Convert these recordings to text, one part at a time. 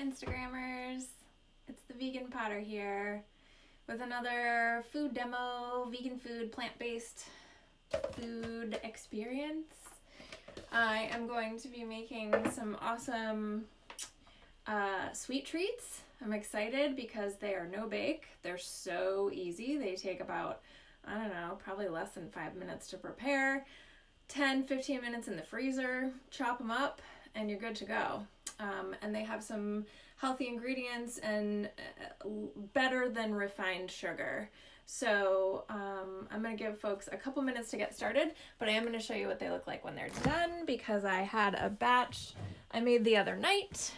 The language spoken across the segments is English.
Instagrammers. It's the Vegan Potter here with another food demo, vegan food, plant-based food experience. I am going to be making some awesome sweet treats. I'm excited because they are no bake. They're so easy. They take about, I don't know, probably less than 5 minutes to prepare. 10-15 minutes in the freezer, chop them up, and you're good to go. And they have some healthy ingredients and better than refined sugar. So I'm going to give folks a couple minutes to get started, but I am going to show you what they look like when they're done because I had a batch I made the other night,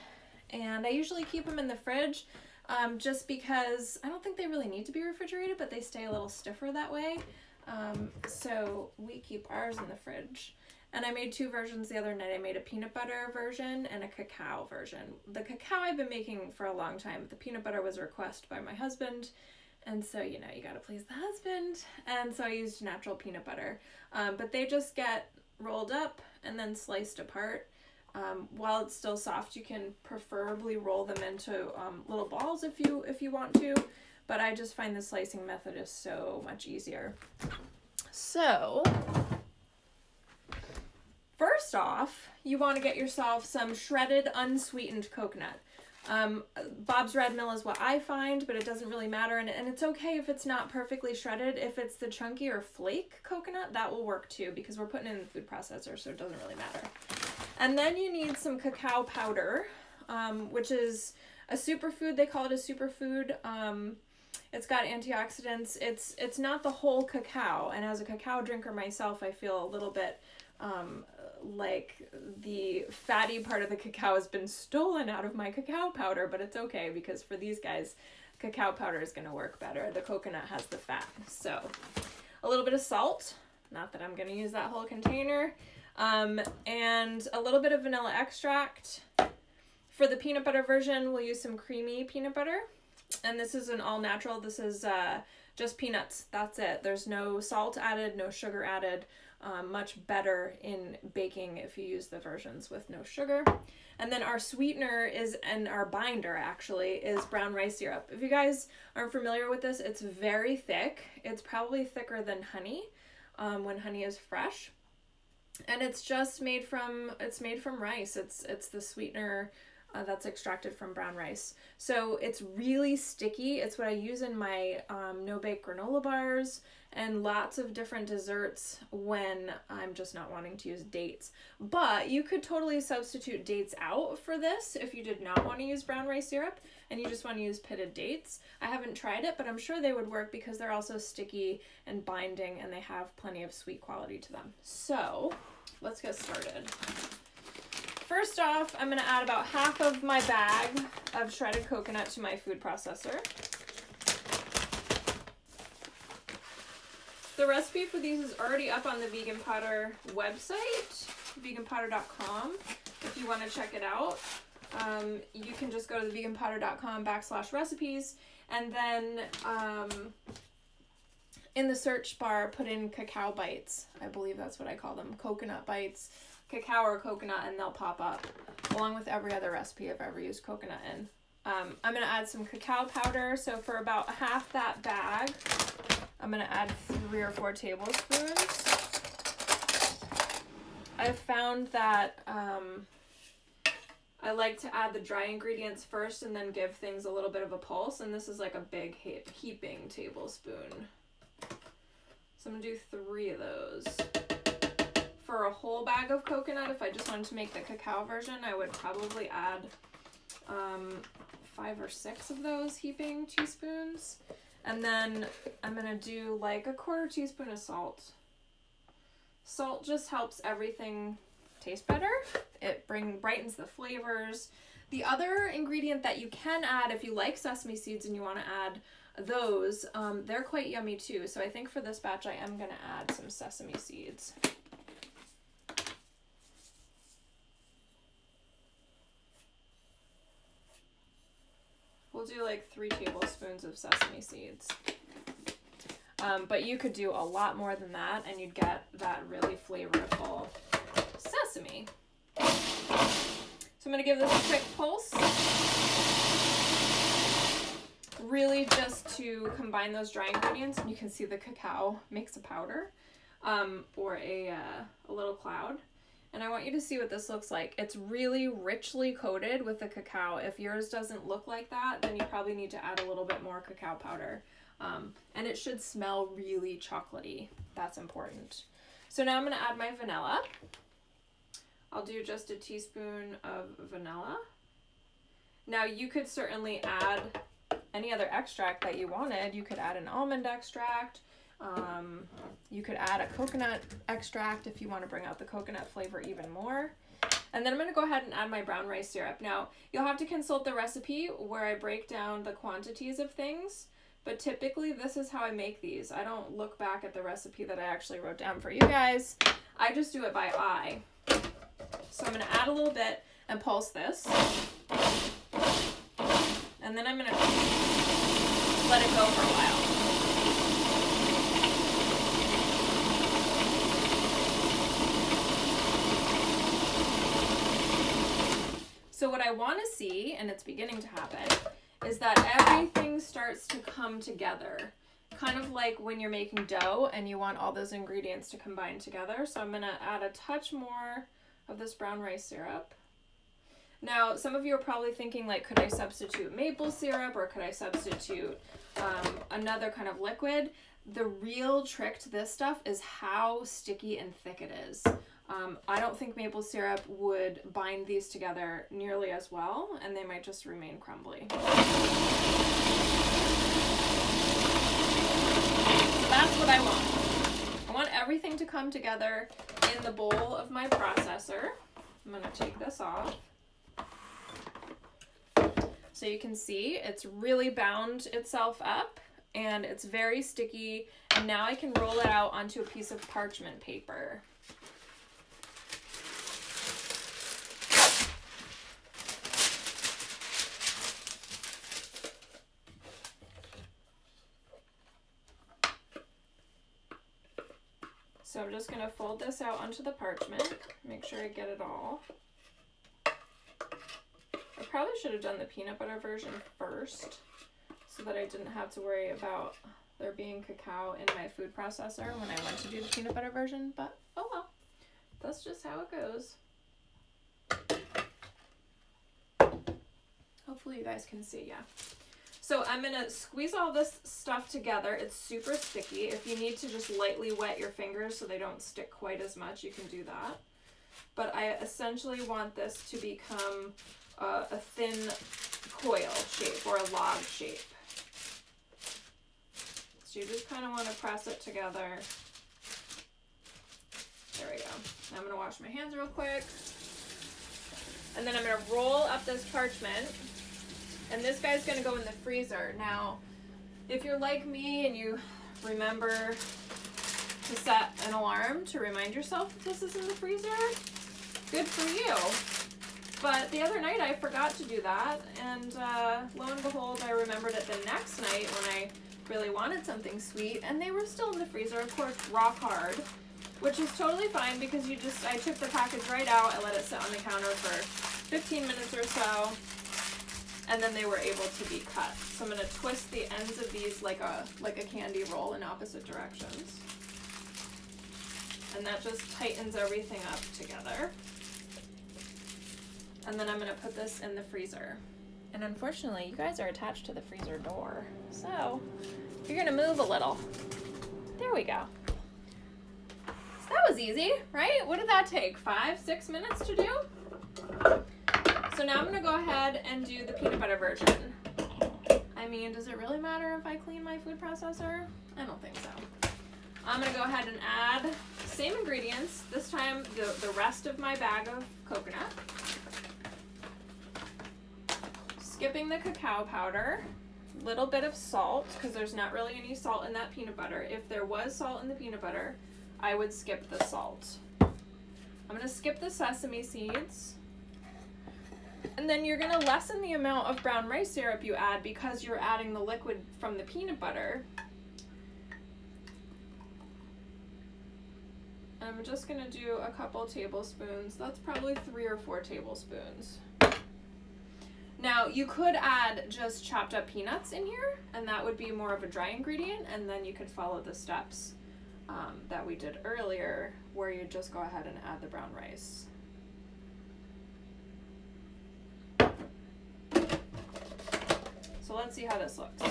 and I usually keep them in the fridge just because I don't think they really need to be refrigerated, but they stay a little stiffer that way. So we keep ours in the fridge. And I made two versions the other night. I made a peanut butter version and a cacao version. The cacao I've been making for a long time. The peanut butter was a request by my husband. And so, you know, you gotta please the husband. And so I used natural peanut butter. But they just get rolled up and then sliced apart. While it's still soft, you can preferably roll them into little balls if you want to. But I just find the slicing method is so much easier. So, first off, you want to get yourself some shredded, unsweetened coconut. Bob's Red Mill is what I find, but it doesn't really matter. And it's okay if it's not perfectly shredded. If it's the chunky or flake coconut, that will work too, because we're putting it in the food processor, so it doesn't really matter. And then you need some cacao powder, which is a superfood. They call it a superfood. It's got antioxidants. It's not the whole cacao, and as a cacao drinker myself, I feel a little bit like the fatty part of the cacao has been stolen out of my cacao powder, but it's okay because for these guys, cacao powder is going to work better. The coconut has the fat. So a little bit of salt, not that I'm going to use that whole container, and a little bit of vanilla extract. For the peanut butter version, we'll use some creamy peanut butter. And this is an all natural. This is just peanuts. That's it. There's no salt added, no sugar added. Much better in baking if you use the versions with no sugar. And then our sweetener and our binder actually is brown rice syrup. If you guys aren't familiar with this, it's very thick. It's probably thicker than honey when honey is fresh. And it's just made from rice. It's the sweetener that's extracted from brown rice. So it's really sticky. It's what I use in my no-bake granola bars and lots of different desserts when I'm just not wanting to use dates. But you could totally substitute dates out for this if you did not want to use brown rice syrup and you just want to use pitted dates. I haven't tried it, but I'm sure they would work because they're also sticky and binding and they have plenty of sweet quality to them. So let's get started. First off, I'm going to add about half of my bag of shredded coconut to my food processor. The recipe for these is already up on the Vegan Potter website, veganpotter.com. If you want to check it out, you can just go to the veganpotter.com/recipes, and then in the search bar, put in cacao bites. I believe that's what I call them, coconut bites. Cacao or coconut, and they'll pop up along with every other recipe I've ever used coconut in. I'm going to add some cacao powder. So for about half that bag, I'm going to add 3 or 4 tablespoons. I've found that I like to add the dry ingredients first and then give things a little bit of a pulse, and this is like a big heaping tablespoon. So I'm going to do 3 of those. For a whole bag of coconut, if I just wanted to make the cacao version, I would probably add 5 or 6 of those heaping teaspoons. And then I'm going to do like a 1/4 teaspoon of salt. Salt just helps everything taste better. It brightens the flavors. The other ingredient that you can add if you like sesame seeds and you want to add those, they're quite yummy too. So I think for this batch I am going to add some sesame seeds. We'll do like 3 tablespoons of sesame seeds. But you could do a lot more than that and you'd get that really flavorful sesame. So I'm going to give this a quick pulse. Really just to combine those dry ingredients. And you can see the cacao makes a powder or a little cloud. And I want you to see what this looks like. It's really richly coated with the cacao. If yours doesn't look like that, then you probably need to add a little bit more cacao powder. And it should smell really chocolatey. That's important. So now I'm going to add my vanilla. I'll do just a teaspoon of vanilla. Now you could certainly add any other extract that you wanted. You could add an almond extract. You could add a coconut extract if you want to bring out the coconut flavor even more. And then I'm going to go ahead and add my brown rice syrup. Now, you'll have to consult the recipe where I break down the quantities of things, but typically this is how I make these. I don't look back at the recipe that I actually wrote down for you guys. I just do it by eye. So I'm going to add a little bit and pulse this. And then I'm going to let it go for a while. So what I want to see, and it's beginning to happen, is that everything starts to come together. Kind of like when you're making dough and you want all those ingredients to combine together. So I'm going to add a touch more of this brown rice syrup. Now, some of you are probably thinking, like, could I substitute maple syrup or could I substitute another kind of liquid? The real trick to this stuff is how sticky and thick it is. I don't think maple syrup would bind these together nearly as well, and they might just remain crumbly. So that's what I want. I want everything to come together in the bowl of my processor. I'm going to take this off. So you can see it's really bound itself up and it's very sticky. And now I can roll it out onto a piece of parchment paper. So I'm just going to fold this out onto the parchment, make sure I get it all. I probably should have done the peanut butter version first so that I didn't have to worry about there being cacao in my food processor when I went to do the peanut butter version, but oh well, that's just how it goes. Hopefully you guys can see, yeah. So I'm going to squeeze all this stuff together. It's super sticky. If you need to just lightly wet your fingers so they don't stick quite as much, you can do that. But I essentially want this to become a thin coil shape or a log shape. So you just kind of want to press it together. There we go. Now I'm going to wash my hands real quick. And then I'm going to roll up this parchment. And this guy's going to go in the freezer. Now, if you're like me and you remember to set an alarm to remind yourself that this is in the freezer, good for you. But the other night I forgot to do that, and lo and behold, I remembered it the next night when I really wanted something sweet, and they were still in the freezer, of course, rock hard, which is totally fine because I took the package right out, I let it sit on the counter for 15 minutes or so, and then they were able to be cut. So I'm going to twist the ends of these like a candy roll in opposite directions. And that just tightens everything up together. And then I'm going to put this in the freezer. And unfortunately, you guys are attached to the freezer door. So you're going to move a little. There we go. So that was easy, right? What did that take? 5-6 minutes to do? So now I'm going to go ahead and do the peanut butter version. I mean, does it really matter if I clean my food processor? I don't think so. I'm going to go ahead and add same ingredients. This time the rest of my bag of coconut. Skipping the cacao powder. Little bit of salt because there's not really any salt in that peanut butter. If there was salt in the peanut butter, I would skip the salt. I'm going to skip the sesame seeds. And then you're going to lessen the amount of brown rice syrup you add because you're adding the liquid from the peanut butter. I'm just gonna do a couple tablespoons. That's probably 3 or 4 tablespoons. Now you could add just chopped up peanuts in here, and that would be more of a dry ingredient, and then you could follow the steps that we did earlier, where you just go ahead and add the brown rice. So let's see how this looks.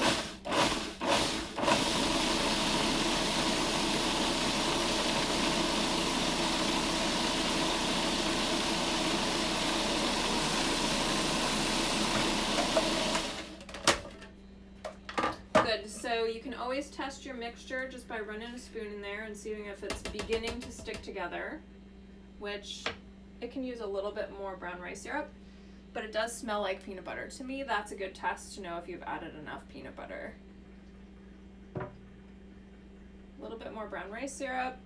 Good, so you can always test your mixture just by running a spoon in there and seeing if it's beginning to stick together, which it can use a little bit more brown rice syrup, but it does smell like peanut butter. To me, that's a good test to know if you've added enough peanut butter. A little bit more brown rice syrup.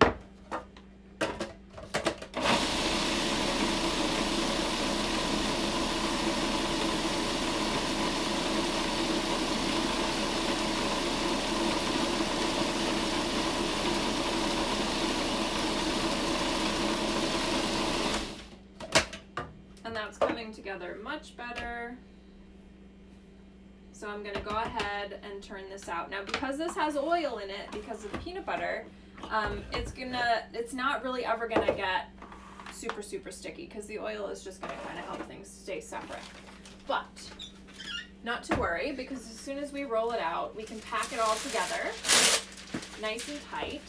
And that's coming together much better. So I'm gonna go ahead and turn this out. Now because this has oil in it, because of the peanut butter, it's not really ever gonna get super, super sticky because the oil is just gonna kind of help things stay separate. But not to worry, because as soon as we roll it out, we can pack it all together nice and tight.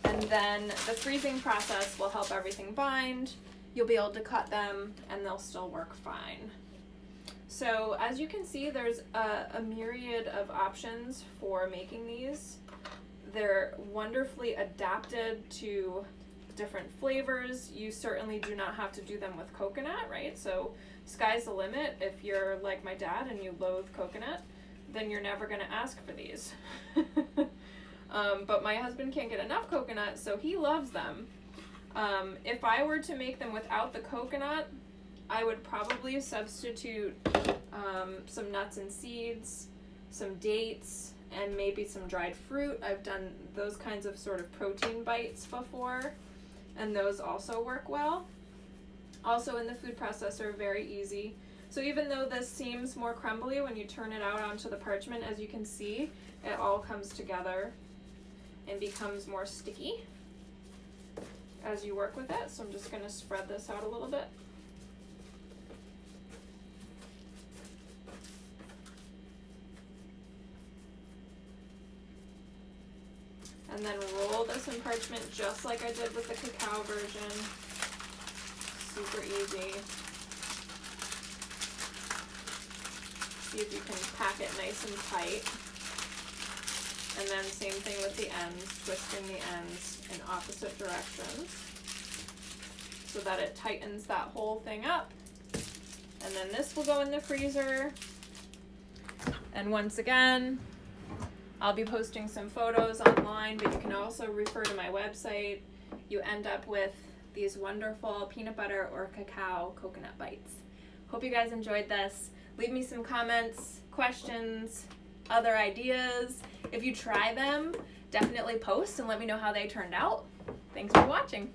And then the freezing process will help everything bind. You'll be able to cut them and they'll still work fine. So as you can see, there's a myriad of options for making these. They're wonderfully adapted to different flavors. You certainly do not have to do them with coconut, right? So sky's the limit. If you're like my dad and you loathe coconut, then you're never gonna ask for these. But my husband can't get enough coconut, so he loves them. If I were to make them without the coconut, I would probably substitute some nuts and seeds, some dates, and maybe some dried fruit. I've done those kinds of sort of protein bites before, and those also work well. Also in the food processor, very easy. So even though this seems more crumbly when you turn it out onto the parchment, as you can see, it all comes together and becomes more sticky as you work with it. So I'm just gonna spread this out a little bit. And then roll this in parchment just like I did with the cacao version. Super easy. See if you can pack it nice and tight. And then same thing with the ends, twisting the ends in opposite directions so that it tightens that whole thing up. And then this will go in the freezer. And once again, I'll be posting some photos online, but you can also refer to my website. You end up with these wonderful peanut butter or cacao coconut bites. Hope you guys enjoyed this. Leave me some comments, questions, other ideas. If you try them, definitely post and let me know how they turned out. Thanks for watching.